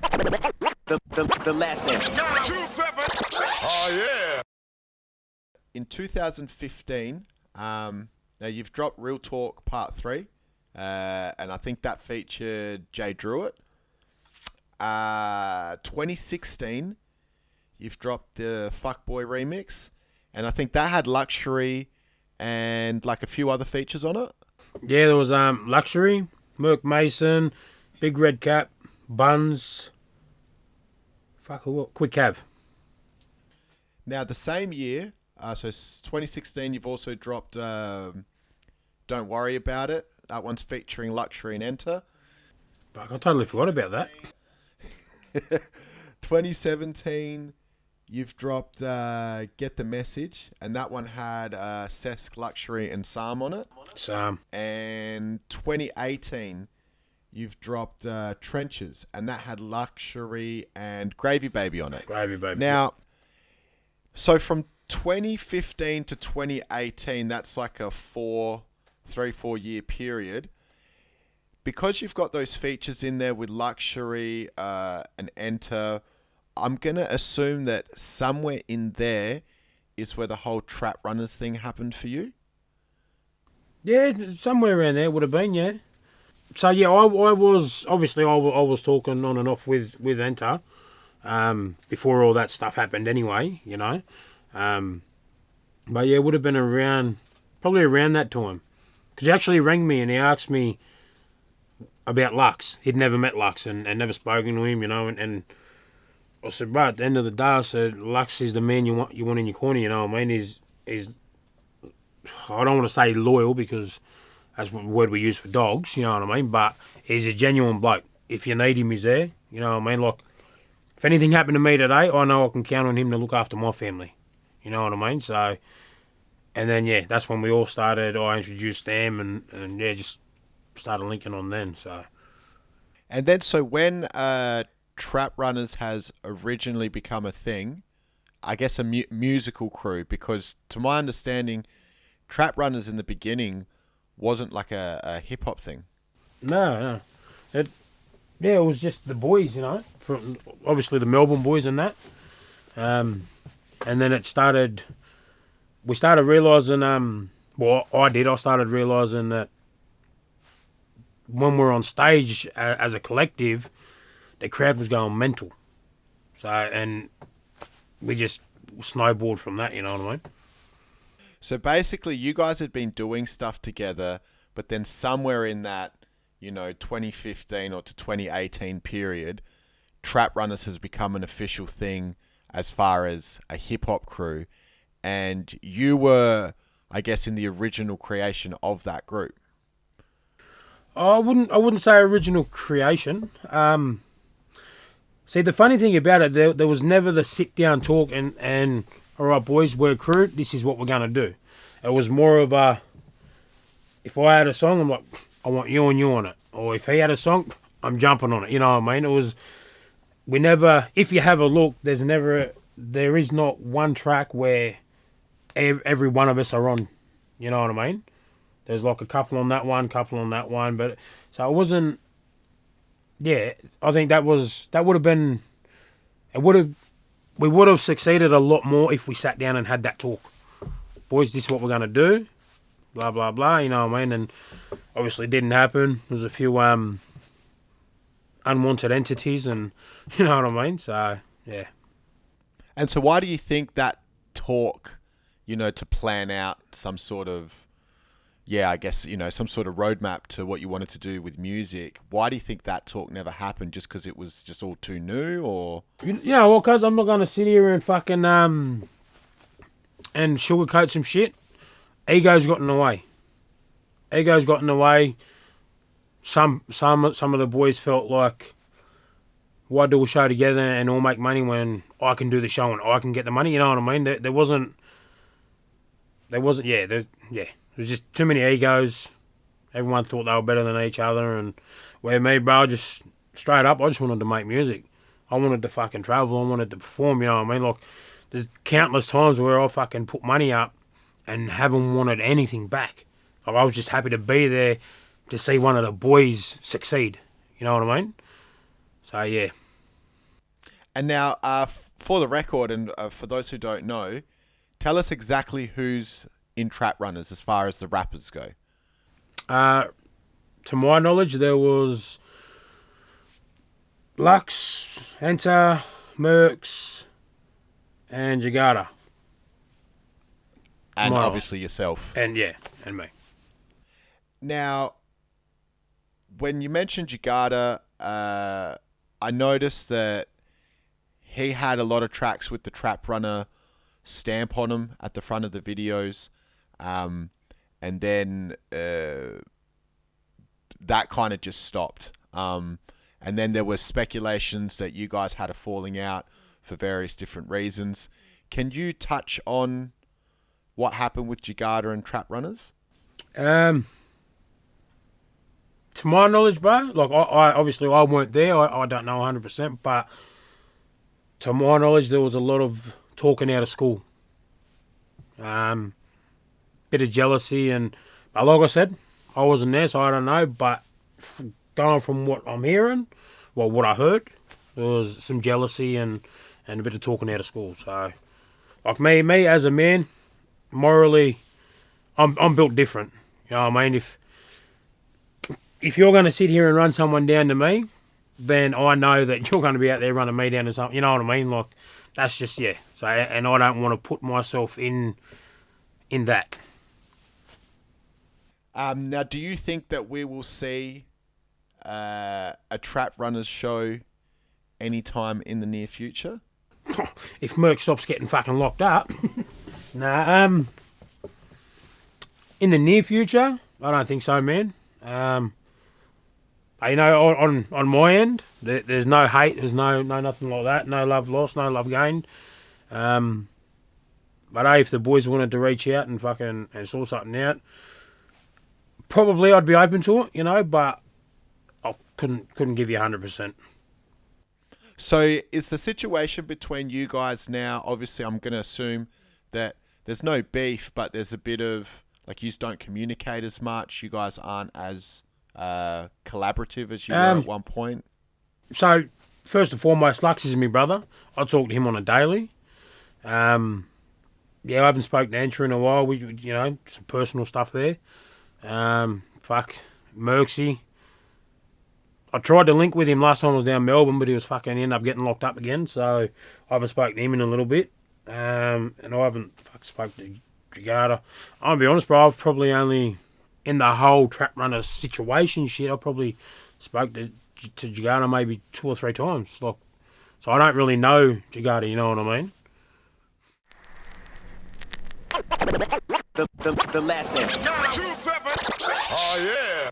The lesson. Oh, yeah. In 2015, now you've dropped Real Talk Part 3, and I think that featured Jay Druitt. 2016, you've dropped the Fuckboy remix, and I think that had Luxury and like a few other features on it. Yeah, there was Luxury, Merc Mason, Big Red Cap, Buns, Quick Cav. Now, the same year, so 2016, you've also dropped Don't Worry About It. That one's featuring Luxury and Enter. Fuck, I totally forgot about that. 2017, you've dropped Get the Message, and that one had SESK, Luxury, and Sam on it. Sam. And 2018, you've dropped Trenches, and that had Luxury and Gravy Baby on it. Gravy Baby. Now, so from 2015 to 2018, that's like a 4 year period. Because you've got those features in there with Luxury and Enter, I'm going to assume that somewhere in there is where the whole Trap Runners thing happened for you? Yeah, somewhere around there would have been, yeah. So, yeah, I was talking on and off with Enter before all that stuff happened anyway, you know. But, yeah, it would have been probably around that time. Because he actually rang me and he asked me about Lux. He'd never met Lux and never spoken to him, you know, and I said, but at the end of the day, I said, Lux is the man you want in your corner, you know what I mean? He's I don't want to say loyal because that's the word we use for dogs, you know what I mean? But he's a genuine bloke. If you need him, he's there, you know what I mean? Like, if anything happened to me today, I know I can count on him to look after my family, you know what I mean? So, and then, yeah, that's when we all started. I introduced them and yeah, just started linking on then, so. And then, so when Trap Runners has originally become a thing, I guess a musical crew, because to my understanding, Trap Runners in the beginning wasn't like a hip-hop thing. No. It was just the boys, you know, from obviously the Melbourne boys and that. And then we started realising, I started realising that when we're on stage as a collective, the crowd was going mental. So, and we just snowballed from that, you know what I mean? So basically, you guys had been doing stuff together, but then somewhere in that, 2015 or to 2018 period, Trap Runners has become an official thing as far as a hip-hop crew. And you were, I guess, in the original creation of that group. I wouldn't say original creation. See, the funny thing about it, there was never the sit-down talk and all right, boys, we're a crew, this is what we're going to do. It was more of a, if I had a song, I'm like, I want you and you on it. Or if he had a song, I'm jumping on it. You know what I mean? It was, we never, if you have a look, there is not one track where every one of us are on. You know what I mean? There's like a couple on that one, but so it wasn't. Yeah, I think that would have been. We would have succeeded a lot more if we sat down and had that talk. Boys, this is what we're gonna do. Blah blah blah. You know what I mean? And obviously, it didn't happen. There was a few unwanted entities, and you know what I mean. So yeah. And so, why do you think that talk, to plan out some sort of, I guess, some sort of roadmap to what you wanted to do with music, why do you think that talk never happened? Just because it was just all too new, or? Well, because I'm not going to sit here and fucking, and sugarcoat some shit. Ego's got in the way. Some of the boys felt like, why do a show together and all make money when I can do the show and I can get the money? You know what I mean? There wasn't, there was just too many egos. Everyone thought they were better than each other. And where me, bro, just straight up, I just wanted to make music. I wanted to fucking travel. I wanted to perform, you know what I mean? Like, there's countless times where I fucking put money up and haven't wanted anything back. Like, I was just happy to be there to see one of the boys succeed. You know what I mean? So, yeah. And now, for the record, and for those who don't know, tell us exactly who's in Trap Runners as far as the rappers go. To my knowledge, there was Lux, Enter, Mercs, and Jagata. And obviously yourself. And me. Now, when you mentioned Jagata, I noticed that he had a lot of tracks with the Trap Runner stamp on them at the front of the videos. And then that kind of just stopped. And then there was speculations that you guys had a falling out for various different reasons. Can you touch on what happened with Jagata and Trap Runners? To my knowledge, bro, like I obviously I weren't there. I don't know 100%, but to my knowledge, there was a lot of talking out of school. Bit of jealousy, and but like I said, I wasn't there, so I don't know. But going from what I'm hearing, well, what I heard, there was some jealousy and a bit of talking out of school. So, like me as a man, morally, I'm built different. You know what I mean? If you're going to sit here and run someone down to me, then I know that you're going to be out there running me down to something. You know what I mean? Like, that's just, yeah. So, and I don't want to put myself in that. Now, do you think that we will see a Trap Runners show anytime in the near future? If Merc stops getting fucking locked up. Nah, in the near future, I don't think so, man. You know, on my end, there's no hate, there's no nothing like that, no love lost, no love gained. But hey, if the boys wanted to reach out and fucking and sort something out, probably I'd be open to it, you know, but I couldn't give you 100%. So is the situation between you guys now, obviously I'm going to assume that there's no beef, but there's a bit of, like, you don't communicate as much, you guys aren't as collaborative as you were at one point? So, first and foremost, Lux is my brother. I talk to him on a daily. I haven't spoken to Enter in a while. We, you know, some personal stuff there. Merksy. I tried to link with him last time I was down Melbourne, but he was fucking ended up getting locked up again. So I haven't spoken to him in a little bit. And I haven't spoken to Jagata. I'll be honest, bro. I've probably only, in the whole Trap Runner situation shit, I probably spoke to Jagata maybe 2 or 3 times. Like, so I don't really know Jagata. You know what I mean? The lesson. 927. Oh, yeah.